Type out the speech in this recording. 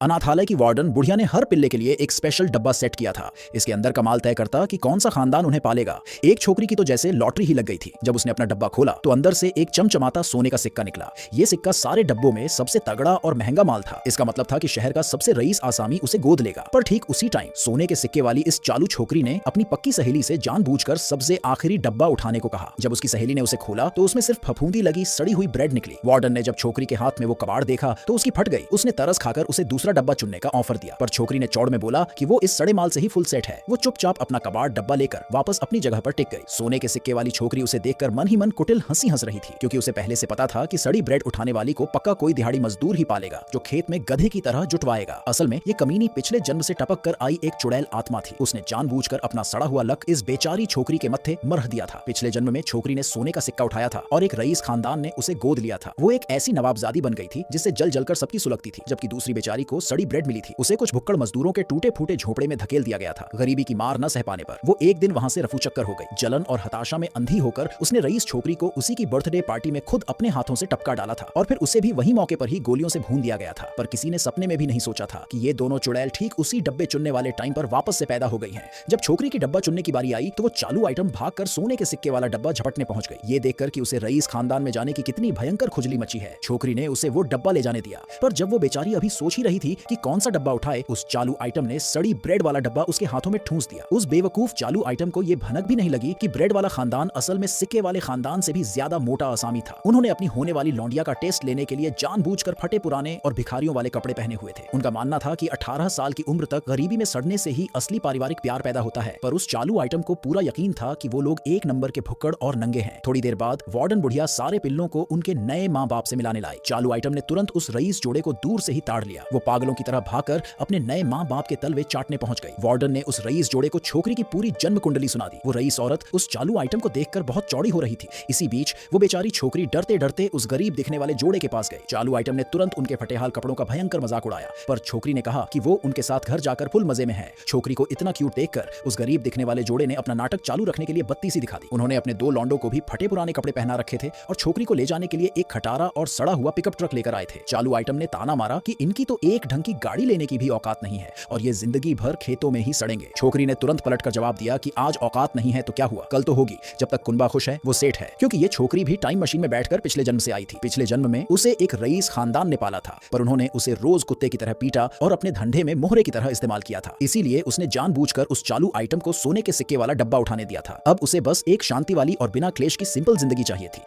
अनाथालय की वार्डन बुढ़िया ने हर पिल्ले के लिए एक स्पेशल डब्बा सेट किया था। इसके अंदर का माल तय करता कि कौन सा खानदान उन्हें पालेगा। एक छोकरी की तो जैसे लॉटरी ही लग गई थी। जब उसने अपना डब्बा खोला तो अंदर से एक चमचमाता सोने का सिक्का निकला। ये सिक्का सारे डब्बों में सबसे तगड़ा और महंगा माल था। इसका मतलब था कि शहर का सबसे रईस आसामी उसे गोद लेगा। पर ठीक उसी टाइम सोने के सिक्के वाली इस चालू छोकरी ने अपनी पक्की सहेली से जानबूझकर सबसे आखिरी डब्बा उठाने को कहा। जब उसकी सहेली ने उसे खोला तो उसमें सिर्फ फफूंदी लगी सड़ी हुई ब्रेड निकली। वार्डन ने जब छोकरी के हाथ में वो कबाड़ देखा तो उसकी फट गई। उसने तरस खाकर उसे दूसरा डब्बा चुनने का ऑफर दिया, पर छोकरी ने चौड़ में बोला कि वो इस सड़े माल से ही फुल सेट है। वो चुपचाप अपना कबाड़ डब्बा लेकर वापस अपनी जगह पर टिक गई। सोने के सिक्के वाली छोकरी उसे देखकर मन ही मन कुटिल हंसी हंस रही थी, क्योंकि उसे पहले से पता था कि सड़ी ब्रेड उठाने वाली को पक्का कोई दिहाड़ी मजदूर ही पालेगा जो खेत में गधे की तरह जुटवाएगा। असल में ये कमीनी पिछले जन्म से टपक कर आई एक चुड़ैल आत्मा थी। उसने जानबूझकर अपना सड़ा हुआ लक इस बेचारी छोकरी के मत्थे मरह दिया था। पिछले जन्म में छोकरी ने सोने का सिक्का उठाया था और एक रईस खानदान ने उसे गोद लिया था। वो एक ऐसी नवाबजादी बन गई थी जिससे जल जलकर सबकी सुलगती थी, जबकि दूसरी बेचारी को सड़ी ब्रेड मिली थी। उसे कुछ भुक्कड़ मजदूरों के टूटे फूटे झोपड़े में धकेल दिया गया था। गरीबी की मार न सह पाने पर वो एक दिन वहां से रफू चक्कर हो गई। जलन और हताशा में अंधी होकर उसने रईस छोकरी को उसी की बर्थडे पार्टी में खुद अपने हाथों से टपका डाला था और फिर उसे भी वही मौके पर ही गोलियों से भून दिया गया था। पर किसी ने सपने में भी नहीं सोचा था कि ये दोनों चुड़ैल ठीक उसी डब्बे चुनने वाले टाइम पर वापस से पैदा हो गई हैं। जब छोकरी की डब्बा चुनने की बारी आई तो वो चालू आइटम भागकर सोने के सिक्के वाला डब्बा झपटने पहुंच गई। ये देखकर कि उसे रईस खानदान में जाने की कितनी भयंकर खुजली मची है, छोकरी ने उसे वो डब्बा ले जाने दिया। पर जब वो बेचारी अभी सोच ही रही थी कि कौन सा डब्बा उठाए, उस चालू आइटम ने सड़ी ब्रेड वाला डब्बा उसके हाथों में ठूंस दिया। उस बेवकूफ चालू आइटम को ये भनक भी नहीं लगी कि ब्रेड वाला खानदान असल में सिक्के वाले खानदान से भी ज्यादा मोटा आसामी था। उन्होंने अपनी होने वाली लौंडिया का टेस्ट लेने के लिए जानबूझकर फटे पुराने और भिखारियों वाले कपड़े पहने हुए थे। उनका मानना था कि 18 साल की उम्र तक गरीबी में सड़ने से ही असली पारिवारिक प्यार पैदा होता है। पर उस चालू आइटम को पूरा यकीन था कि वो लोग एक नंबर के भुक्कड़ और नंगे हैं। थोड़ी देर बाद वार्डन बुढ़िया सारे पिल्लों को उनके नए माँ बाप से मिलाने लाई। चालू आइटम ने तुरंत उस रईस जोड़े को दूर से ही ताड़ लिया। वो पागलों की तरह भागकर अपने नए माँ बाप के तलवे चाटने पहुंच गई। वार्डन ने उस रईस जोड़े को छोकरी की पूरी जन्म कुंडली सुना दी। वो रईस औरत उस चालू आइटम को देखकर बहुत चौड़ी हो रही थी। इसी बीच वो बेचारी छोकरी डरते डरते उस गरीब दिखने वाले जोड़े के पास गई। चालू आइटम ने तुरंत उनके फटेहाल कपड़ों का भयंकर मजाक उड़ाया, पर छोकरी ने कहा कि वो उनके साथ घर जाकर फुल मजे में है। छोकरी को इतना क्यूट देखकर उस गरीब दिखने वाले जोड़े ने अपना नाटक चालू रखने के लिए बत्ती सी दिखा दी। उन्होंने अपने दो लौंडों को भी फटे पुराने कपड़े पहना रखे थे और छोकरी को ले जाने के लिए एक खटारा और सड़ा हुआ पिकअप ट्रक लेकर आए थे। चालू आइटम ने ताना मारा कि इनकी तो एक ढंग की गाड़ी लेने की भी औकात नहीं है और ये जिंदगी भर खेतों में ही सड़ेंगे। छोकरी ने तुरंत पलटकर जवाब दिया कि आज औकात नहीं है तो क्या हुआ, कल तो होगी। जब तक कुनबा खुश है वो सेठ है, क्योंकि ये छोकरी भी टाइम मशीन में बैठकर पिछले जन्म से आई थी। पिछले जन्म में उसे एक रईस खानदान ने पाला था, पर उन्होंने उसे रोज कुत्ते की तरह पीटा और अपने धंधे में मोहरे की तरह इस्तेमाल किया था। इसीलिए उसने जानबूझकर उस चालू आइटम को सोने के सिक्के वाला डब्बा उठाने दिया था। अब उसे बस एक शांति वाली और बिना क्लेश की सिंपल जिंदगी चाहिए थी।